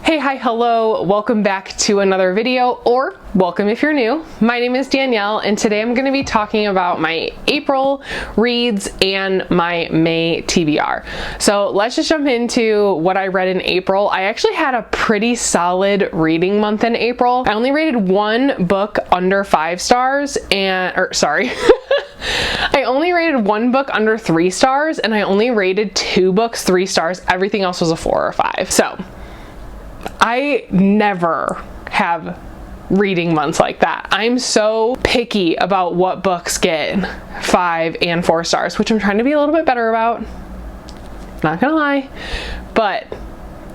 Hey, hi, hello, welcome back to another video, or welcome if you're new. My name is Danielle, and today I'm going to be talking about my April reads and my May TBR. So let's just jump into what I read in April. I actually had a pretty solid reading month in April. I only rated one book under 5 stars I only rated one book under 3 stars, and I only rated 2 books 3 stars. Everything else was a 4 or 5. So I never have reading months like that. I'm so picky about what books get 5 and 4 stars, which I'm trying to be a little bit better about. Not gonna lie, but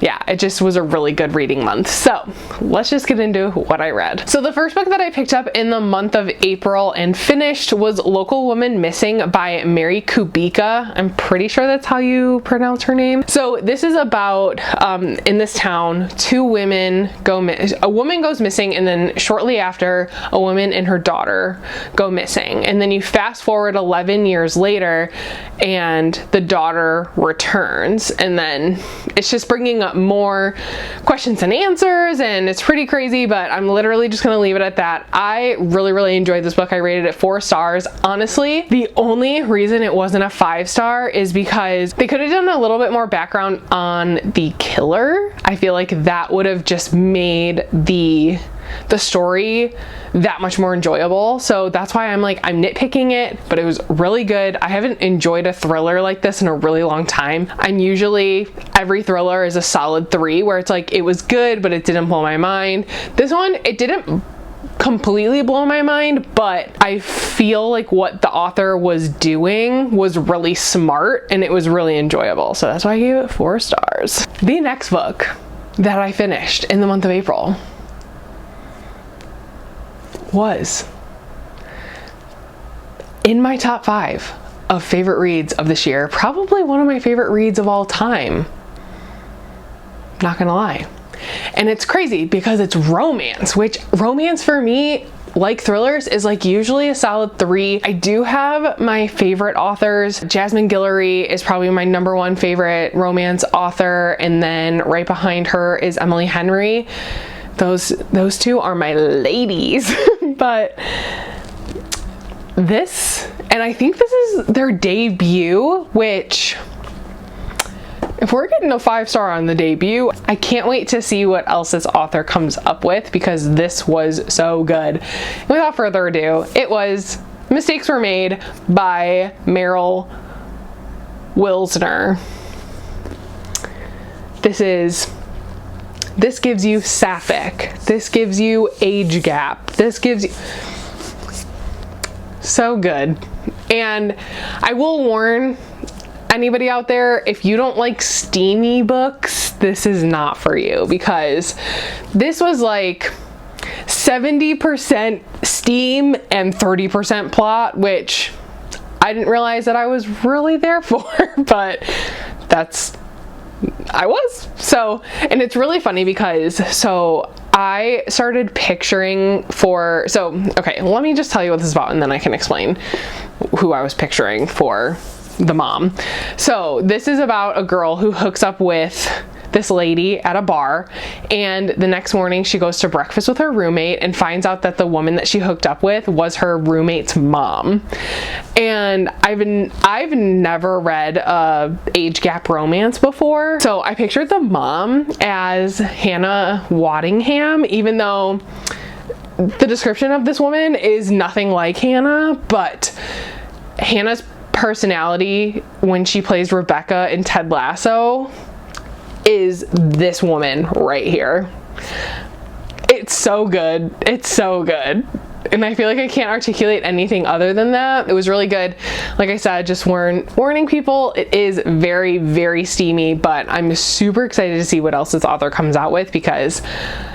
yeah, it just was a really good reading month. So let's just get into what I read. So the first book that I picked up in the month of April and finished was Local Woman Missing by Mary Kubica. I'm pretty sure that's how you pronounce her name. So this is about, in this town, 2 women a woman goes missing, and then shortly after, a woman and her daughter go missing. And then you fast forward 11 years later, and the daughter returns, and then it's just bringing up more questions and answers, and it's pretty crazy, but I'm literally just gonna leave it at that. I really enjoyed this book. I rated it 4 stars. Honestly, the only reason it wasn't a 5 star is because they could have done a little bit more background on the killer. I feel like that would have just made the story that much more enjoyable. So that's why I'm nitpicking it, but it was really good. I haven't enjoyed a thriller like this in a really long time. Every thriller is a solid 3, where it's like, it was good, but it didn't blow my mind. This one, it didn't completely blow my mind, but I feel like what the author was doing was really smart, and it was really enjoyable. So that's why I gave it 4 stars. The next book that I finished in the month of April was in my top 5 of favorite reads of this year. Probably one of my favorite reads of all time. Not gonna lie. And it's crazy because it's romance, which romance for me, like thrillers, is like usually a solid 3. I do have my favorite authors. Jasmine Guillory is probably my #1 favorite romance author, and then right behind her is Emily Henry. Those two are my ladies. But this, and I think this is their debut, which, if we're getting a 5 star on the debut, I can't wait to see what else this author comes up with, because this was so good. And without further ado, it was Mistakes Were Made by Meryl Wilsner. This gives you sapphic. This gives you age gap. This gives you so good. And I will warn anybody out there, if you don't like steamy books, this is not for you, because this was like 70% steam and 30% plot, which I didn't realize that I was really there for, but I was. So, and it's really funny because, I started picturing okay, let me just tell you what this is about, and then I can explain who I was picturing for the mom. So this is about a girl who hooks up with this lady at a bar, and the next morning she goes to breakfast with her roommate and finds out that the woman that she hooked up with was her roommate's mom. And I've never read a age gap romance before, so I pictured the mom as Hannah Waddingham, even though the description of this woman is nothing like Hannah. But Hannah's personality when she plays Rebecca in Ted Lasso is this woman right here. It's so good. It's so good. And I feel like I can't articulate anything other than that. It was really good. Like I said, just warning people, it is very steamy, but I'm super excited to see what else this author comes out with, because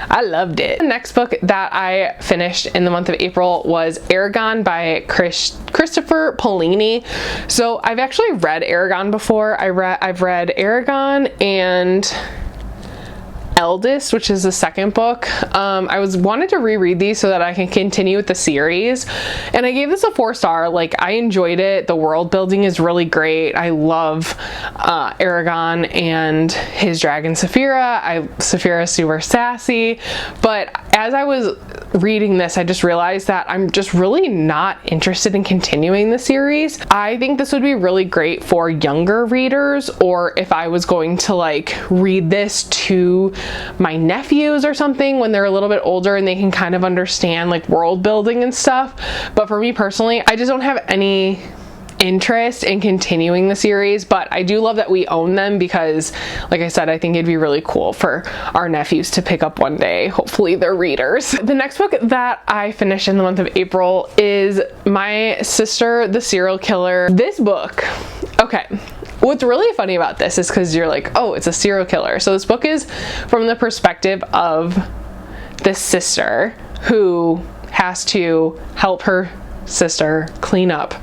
I loved it. The next book that I finished in the month of April was Aragon by Christopher Paolini. So I've actually read Aragon before. I've read Aragon and Eldest, which is the second book. I wanted to reread these so that I can continue with the series, and I gave this a 4 star. Like, I enjoyed it. The world building is really great. I love Aragon and his dragon Saphira. Saphira's super sassy, but as I was reading this, I just realized that I'm just really not interested in continuing the series. I think this would be really great for younger readers, or if I was going to like read this to my nephews or something when they're a little bit older and they can kind of understand like world building and stuff. But for me personally, I just don't have any interest in continuing the series, but I do love that we own them because, like I said, I think it'd be really cool for our nephews to pick up one day. Hopefully they're readers. The next book that I finished in the month of April is My Sister, the Serial Killer. This book, okay, what's really funny about this is because you're like, oh, it's a serial killer. So this book is from the perspective of this sister who has to help her sister clean up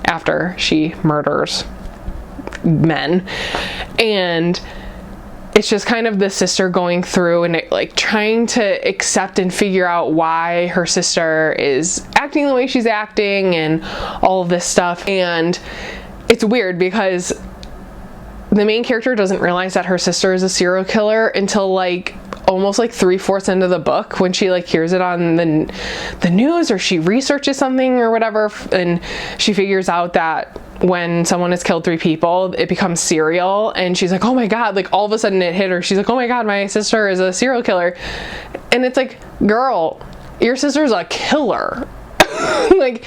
after she murders men. And it's just kind of the sister going through and like trying to accept and figure out why her sister is acting the way she's acting and all of this stuff. And it's weird because the main character doesn't realize that her sister is a serial killer until like almost like 3/4 into the book, when she like hears it on the news, or she researches something or whatever, and she figures out that when someone has killed 3 people, it becomes serial. And she's like, oh my god, like all of a sudden it hit her. She's like, oh my god, my sister is a serial killer. And it's like, girl, your sister's a killer. Like,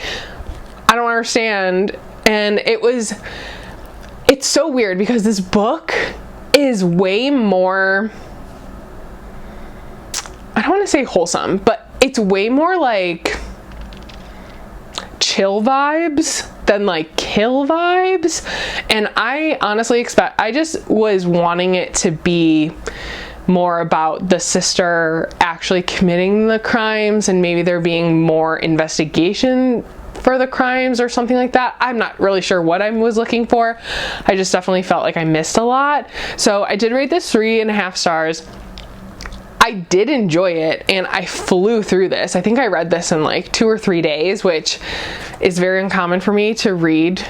I don't understand. And it's so weird because this book is way more, I don't want to say wholesome, but it's way more like chill vibes than like kill vibes. And I honestly I just was wanting it to be more about the sister actually committing the crimes, and maybe there being more investigation for the crimes or something like that. I'm not really sure what I was looking for. I just definitely felt like I missed a lot. So I did rate this 3.5 stars. I did enjoy it, and I flew through this. I think I read this in like 2 or 3 days, which is very uncommon for me to read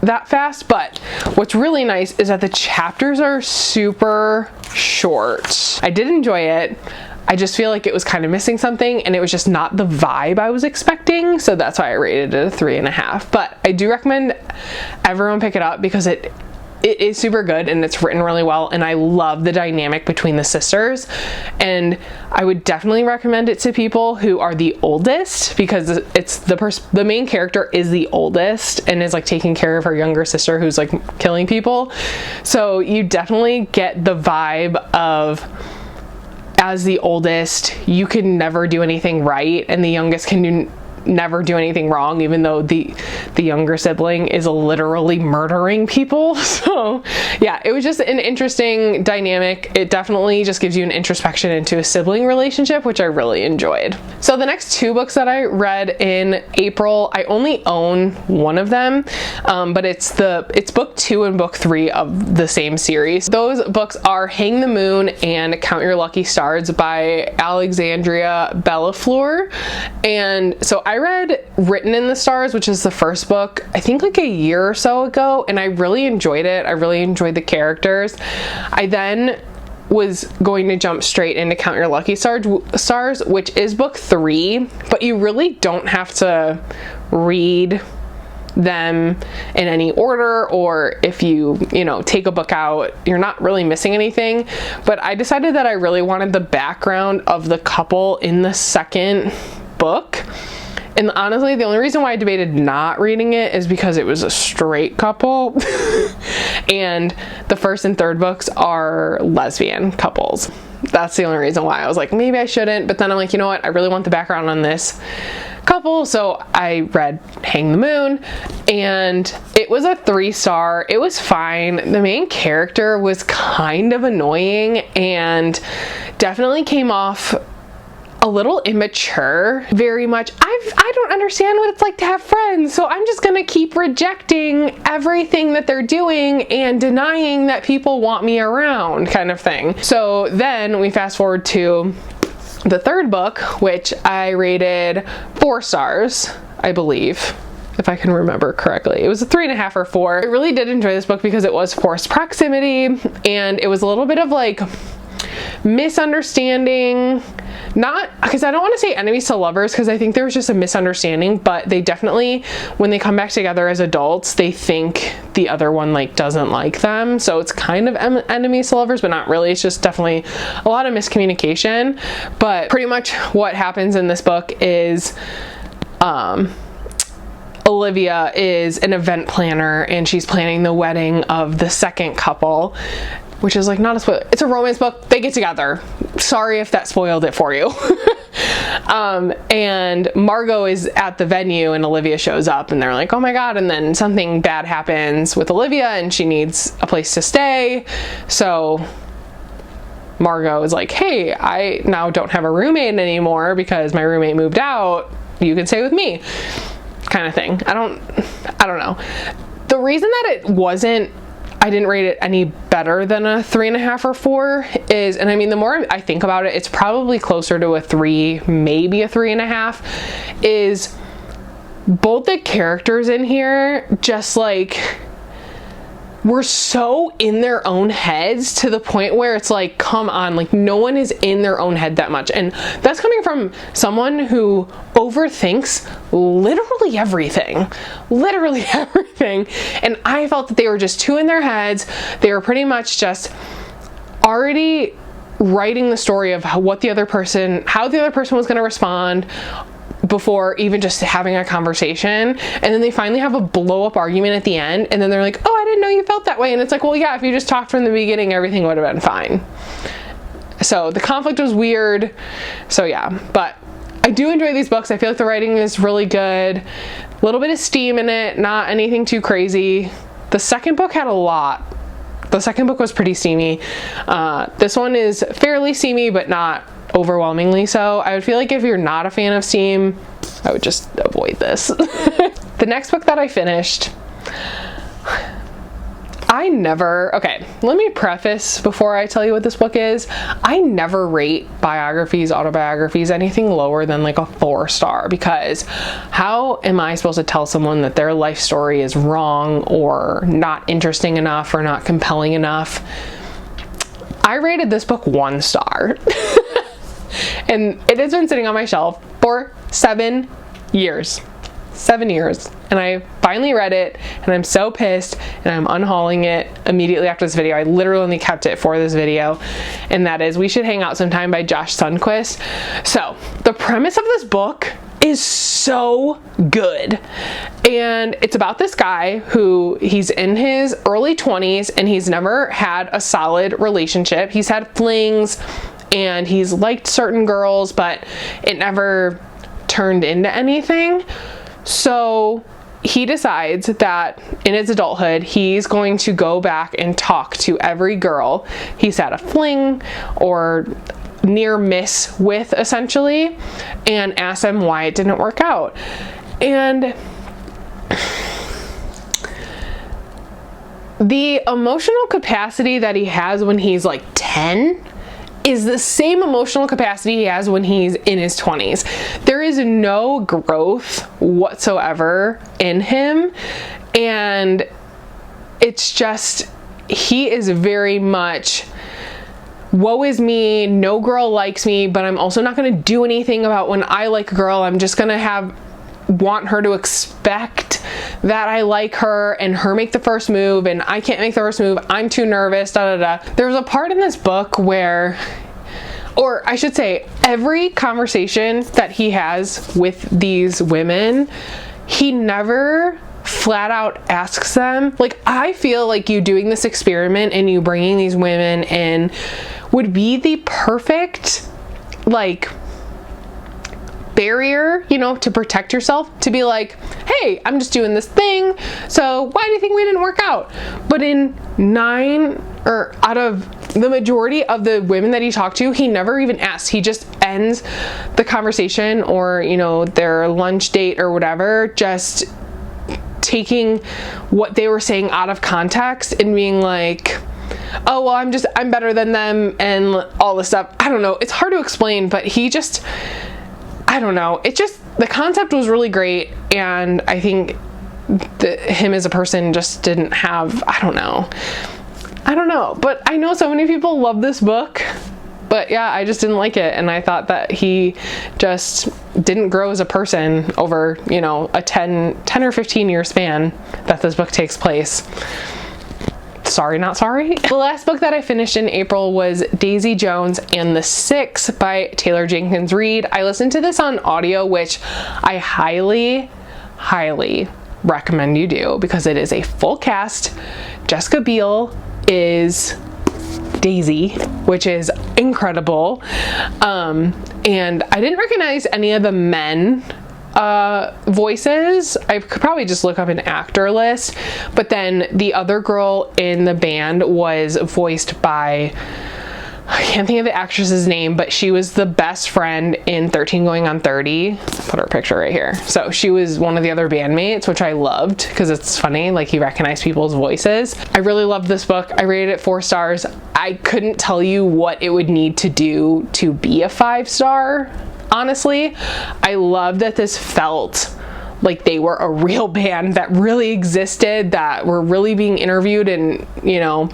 that fast. But what's really nice is that the chapters are super short. I did enjoy it. I just feel like it was kind of missing something, and it was just not the vibe I was expecting. So that's why I rated it a 3.5. But I do recommend everyone pick it up because it is super good and it's written really well, and I love the dynamic between the sisters. And I would definitely recommend it to people who are the oldest, because it's the main character is the oldest and is like taking care of her younger sister who's like killing people. So you definitely get the vibe of, as the oldest, you can never do anything right, and the youngest can never do anything wrong, even though the younger sibling is literally murdering people. So yeah, it was just an interesting dynamic. It definitely just gives you an introspection into a sibling relationship, which I really enjoyed. So the next 2 books that I read in April, I only own one of them, but it's book 2 and book 3 of the same series. Those books are Hang the Moon and Count Your Lucky Stars by Alexandria Bellafleur. And so I read Written in the Stars, which is the first book, I think like a year or so ago, and I really enjoyed it. I really enjoyed the characters. I then was going to jump straight into Count Your Lucky Stars, which is book 3, but you really don't have to read them in any order, or if you take a book out, you're not really missing anything. But I decided that I really wanted the background of the couple in the second book. And honestly, the only reason why I debated not reading it is because it was a straight couple. And the first and third books are lesbian couples. That's the only reason why I was like, maybe I shouldn't. But then I'm like, you know what? I really want the background on this couple. So I read Hang the Moon, and it was a 3-star. It was fine. The main character was kind of annoying and definitely came off a little immature, very much. I don't understand what it's like to have friends, so I'm just gonna keep rejecting everything that they're doing and denying that people want me around, kind of thing. So then we fast forward to the third book, which I rated 4 stars, I believe, if I can remember correctly. It was a 3.5 or 4. I really did enjoy this book because it was forced proximity, and it was a little bit of like misunderstanding. Not because I don't want to say enemies to lovers, because I think there was just a misunderstanding, but they definitely, when they come back together as adults, they think the other one like doesn't like them. So it's kind of enemies to lovers, but not really. It's just definitely a lot of miscommunication. But pretty much what happens in this book is Olivia is an event planner, and she's planning the wedding of the second couple, which is like not a spoiler. It's a romance book. They get together. Sorry if that spoiled it for you. And Margot is at the venue, and Olivia shows up, and they're like, oh my God. And then something bad happens with Olivia, and she needs a place to stay. So Margot is like, hey, I now don't have a roommate anymore because my roommate moved out. You can stay with me, kind of thing. I don't know. The reason that I didn't rate it any better than a 3.5 or 4 is, and I mean, the more I think about it, it's probably closer to a 3, maybe a 3.5, is both the characters in here just like were so in their own heads to the point where it's like, come on, like no one is in their own head that much. And that's coming from someone who overthinks literally everything. And I felt that they were just too in their heads. They were pretty much just already writing the story of how the other person was going to respond before even just having a conversation. And then they finally have a blow up argument at the end, and then they're like, oh, I didn't know you felt that way. And it's like, well, yeah, if you just talked from the beginning, everything would have been fine. So the conflict was weird. So yeah, but I do enjoy these books. I feel like the writing is really good. A little bit of steam in it, not anything too crazy. The second book had a lot. The second book was pretty steamy. This one is fairly steamy, but not overwhelmingly so. I would feel like if you're not a fan of steam, I would just avoid this. The next book that I finished, okay, let me preface before I tell you what this book is. I never rate biographies, autobiographies, anything lower than like a 4-star, because how am I supposed to tell someone that their life story is wrong or not interesting enough or not compelling enough? I rated this book 1 star. And it has been sitting on my shelf for 7 years. 7 years. And I finally read it, and I'm so pissed, and I'm unhauling it immediately after this video. I literally only kept it for this video, and that is We Should Hang Out Sometime by Josh Sundquist. So the premise of this book is so good, and it's about this guy who he's in his early 20s, and he's never had a solid relationship. He's had flings, and he's liked certain girls, but it never turned into anything. So he decides that in his adulthood, he's going to go back and talk to every girl he's had a fling or near miss with, essentially, and ask them why it didn't work out. And the emotional capacity that he has when he's like 10 is the same emotional capacity he has when he's in his 20s. There is no growth whatsoever in him, and it's just, he is very much, woe is me, no girl likes me, but I'm also not going to do anything about when I like a girl. I'm just going to want her to expect that I like her and her make the first move, and I can't make the first move. I'm too nervous, da da da. There's a part in this book where, or I should say, every conversation that he has with these women, he never flat out asks them. Like, I feel like you doing this experiment and you bringing these women in would be the perfect, like, barrier, you know, to protect yourself, to be like, hey, I'm just doing this thing, so why do you think we didn't work out? But in 9 or out of the majority of the women that he talked to, he never even asks. He just ends the conversation, or, you know, their lunch date or whatever, just taking what they were saying out of context and being like, oh, well, I'm better than them and all this stuff. I don't know. It's hard to explain, but he just, I don't know. It just, the concept was really great, and I think him as a person just didn't have, I don't know, but I know so many people love this book. But yeah, I just didn't like it, and I thought that he just didn't grow as a person over, you know, a 10 or 15 year span that this book takes place. Sorry, not sorry. The last book that I finished in April was Daisy Jones and the Six by Taylor Jenkins Reid. I listened to this on audio, which I highly recommend you do, because it is a full cast. Jessica Biel is Daisy, which is incredible. And I didn't recognize any of the men voices. I could probably just look up an actor list, but then the other girl in the band was voiced by, I can't think of the actress's name, but she was the best friend in 13 Going on 30. Put her picture right here. So she was one of the other bandmates, which I loved because it's funny, like you recognize people's voices. I really loved this book. I rated it 4 stars. I couldn't tell you what it would need to do to be a 5-star, honestly. I loved that this felt like they were a real band that really existed, that were really being interviewed and, you know,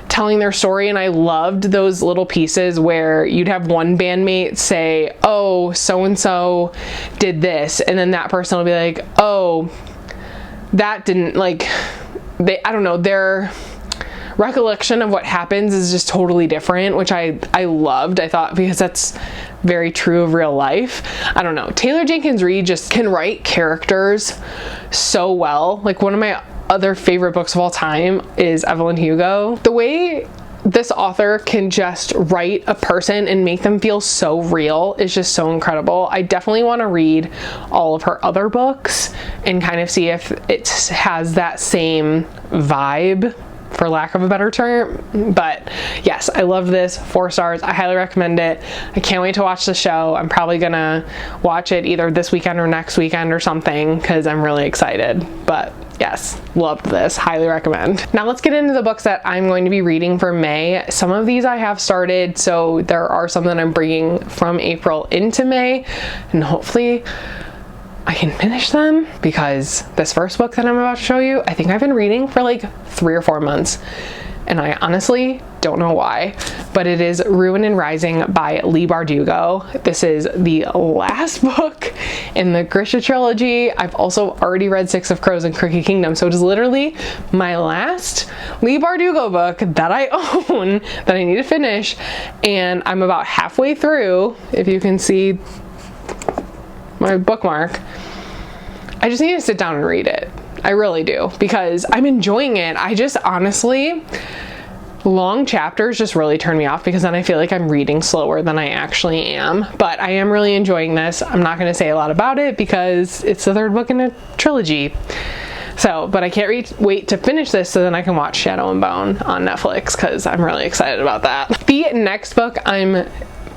telling their story. And I loved those little pieces where you'd have one bandmate say, oh, so-and-so did this, and then that person will be like, oh, that didn't, like, I don't know, their recollection of what happens is just totally different, which I loved. I thought, because that's very true of real life. I don't know, Taylor Jenkins Reid just can write characters so well. Like, one of my other favorite books of all time is Evelyn Hugo. The way this author can just write a person and make them feel so real is just so incredible. I definitely want to read all of her other books and kind of see if it has that same vibe, for lack of a better term. But yes, I love this. 4 stars. I highly recommend it. I can't wait to watch the show. I'm probably gonna watch it either this weekend or next weekend or something, because I'm really excited. But yes, loved this. Highly recommend. Now let's get into the books that I'm going to be reading for May. Some of these I have started, so there are some that I'm bringing from April into May, and hopefully I can finish them, because this first book that I'm about to show you, I think I've been reading for like 3 or 4 months, and I honestly don't know why, but it is Ruin and Rising by Leigh Bardugo. This is the last book in the Grisha trilogy. I've also already read 6 of Crows and Crooked Kingdom, so it is literally my last Leigh Bardugo book that I own that I need to finish, and I'm about halfway through, if you can see my bookmark. I just need to sit down and read it. I really do, because I'm enjoying it. I just honestly, long chapters just really turn me off, because then I feel like I'm reading slower than I actually am. But I am really enjoying this. I'm not going to say a lot about it because it's the 3rd book in a trilogy. So, but I can't wait to finish this so then I can watch Shadow and Bone on Netflix, because I'm really excited about that. The next book I'm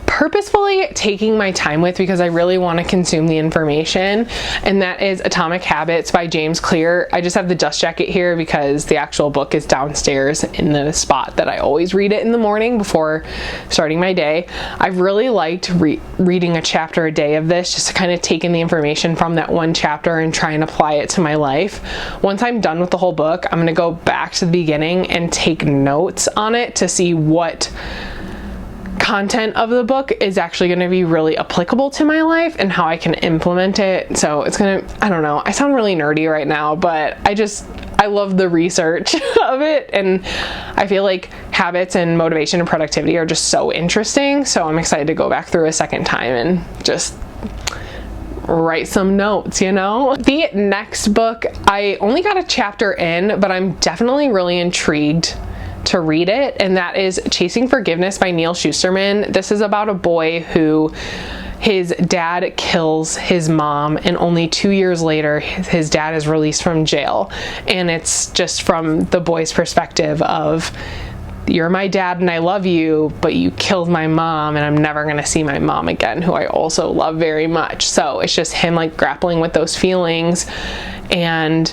purposefully taking my time with, because I really want to consume the information, and that is Atomic Habits by James Clear. I just have the dust jacket here because the actual book is downstairs in the spot that I always read it in the morning before starting my day. I've really liked reading a chapter a day of this, just to kind of take in the information from that one chapter and try and apply it to my life. Once I'm done with the whole book, I'm going to go back to the beginning and take notes on it to see what content of the book is actually going to be really applicable to my life and how I can implement it. So it's gonna, I don't know, I sound really nerdy right now, but I love the research of it, and I feel like habits and motivation and productivity are just so interesting. So I'm excited to go back through a second time and just write some notes, you know? The next book, I only got a chapter in, but I'm definitely really intrigued to read it, and that is Chasing Forgiveness by Neal Shusterman. This is about a boy who, his dad kills his mom, and only 2 years later his dad is released from jail, and it's just from the boy's perspective of, you're my dad and I love you, but you killed my mom and I'm never gonna see my mom again, who I also love very much. So it's just him like grappling with those feelings, and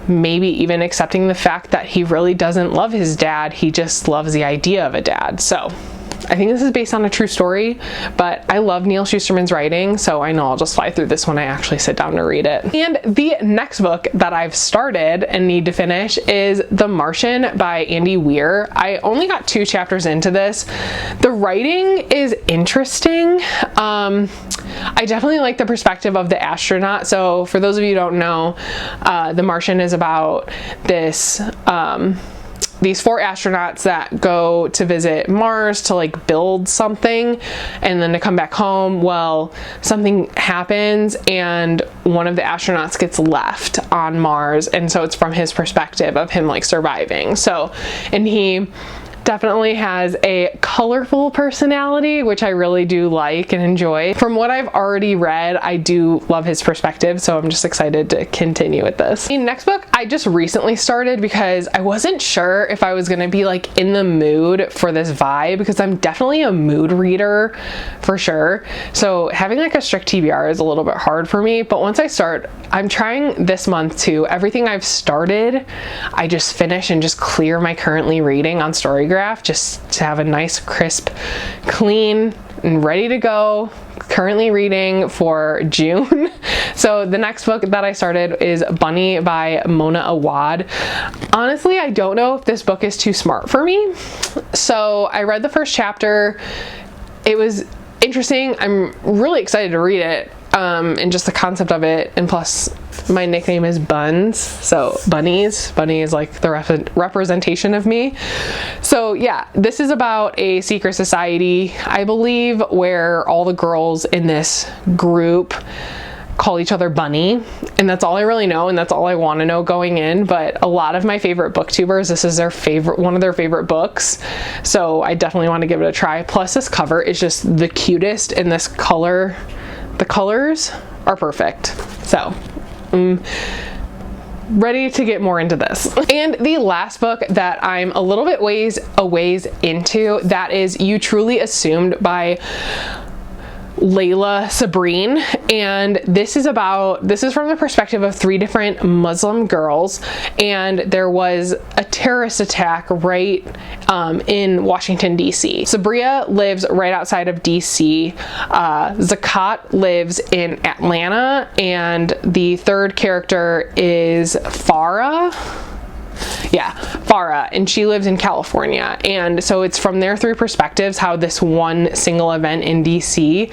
maybe even accepting the fact that he really doesn't love his dad, he just loves the idea of a dad. So I think this is based on a true story, but I love Neal Shusterman's writing, so I know I'll just fly through this when I actually sit down to read it. And the next book that I've started and need to finish is The Martian by Andy Weir. I only got 2 chapters into this. The writing is interesting. I definitely like the perspective of the astronaut. So for those of you who don't know, The Martian is about these 4 astronauts that go to visit Mars to like build something and then to come back home. Well, something happens and one of the astronauts gets left on Mars, and so it's from his perspective of him like surviving. So, and he definitely has a colorful personality, which I really do like and enjoy. From what I've already read, I do love his perspective, so I'm just excited to continue with this. The next book I just recently started because I wasn't sure if I was gonna be like in the mood for this vibe, because I'm definitely a mood reader for sure. So having like a strict TBR is a little bit hard for me, but once I start, I'm trying this month to, everything I've started, I just finish and just clear my currently reading on Storygraph, just to have a nice, crisp, clean, and ready to go currently reading for June. So the next book that I started is Bunny by Mona Awad. Honestly, I don't know if this book is too smart for me. So I read the first chapter. It was interesting. I'm really excited to read it. And just the concept of it, and plus my nickname is Buns, so bunnies. Bunny is like the representation of me. So yeah, this is about a secret society, I believe, where all the girls in this group call each other Bunny, and that's all I really know, and that's all I want to know going in. But a lot of my favorite booktubers, this is their favorite, one of their favorite books, so I definitely want to give it a try. Plus this cover is just the cutest, and this color, the colors are perfect. So ready to get more into this. And the last book that I'm a little bit a ways into, that is You Truly Assumed by Layla Sabrine. And this is from the perspective of 3 different Muslim girls, and there was a terrorist attack right in Washington DC. Sabria lives right outside of DC. Zakat lives in Atlanta, and the third character is Farah. Yeah, Farah, and she lives in California. And so it's from their 3 perspectives how this one single event in DC,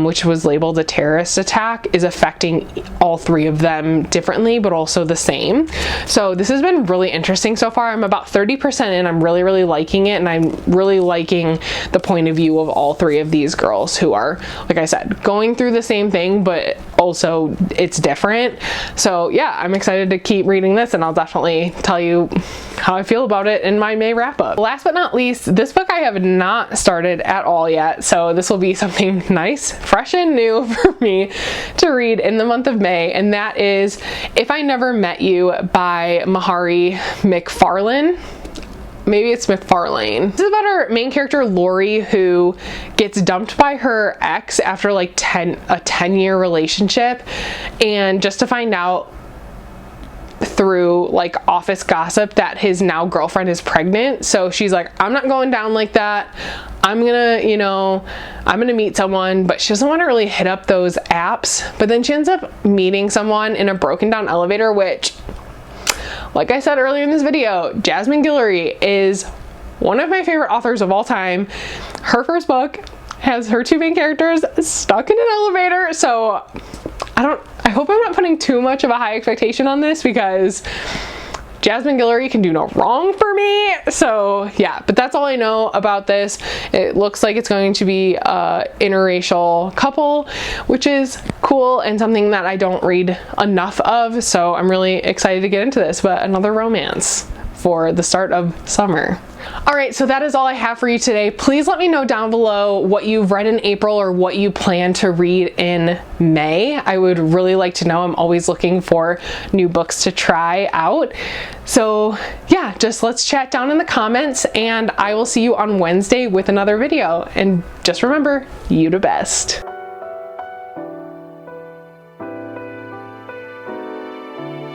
which was labeled a terrorist attack, is affecting all 3 of them differently, but also the same. So this has been really interesting so far. I'm about 30% in. I'm really, really liking it, and I'm really liking the point of view of all 3 of these girls who are, like I said, going through the same thing, but also it's different. So yeah, I'm excited to keep reading this, and I'll definitely tell you how I feel about it in my May wrap up. Last but not least, this book I have not started at all yet, so this will be something nice, fresh and new for me to read in the month of May, and that is If I Never Met You by Mahari McFarlane. Maybe it's McFarlane. This is about our main character, Lori, who gets dumped by her ex after like a 10-year relationship, and just to find out through like office gossip that his now girlfriend is pregnant. So she's like, I'm not going down like that. I'm gonna meet someone, but she doesn't want to really hit up those apps. But then she ends up meeting someone in a broken down elevator, which, like I said earlier in this video, Jasmine Guillory is one of my favorite authors of all time. Her first book has her 2 main characters stuck in an elevator, so I hope I'm not putting too much of a high expectation on this, because Jasmine Guillory can do no wrong for me. So yeah, but that's all I know about this. It looks like it's going to be a interracial couple, which is cool and something that I don't read enough of. So I'm really excited to get into this, but another romance for the start of summer. All right, so that is all I have for you today. Please let me know down below what you've read in April or what you plan to read in May. I would really like to know. I'm always looking for new books to try out. So yeah, just let's chat down in the comments, and I will see you on Wednesday with another video. And just remember, you the best.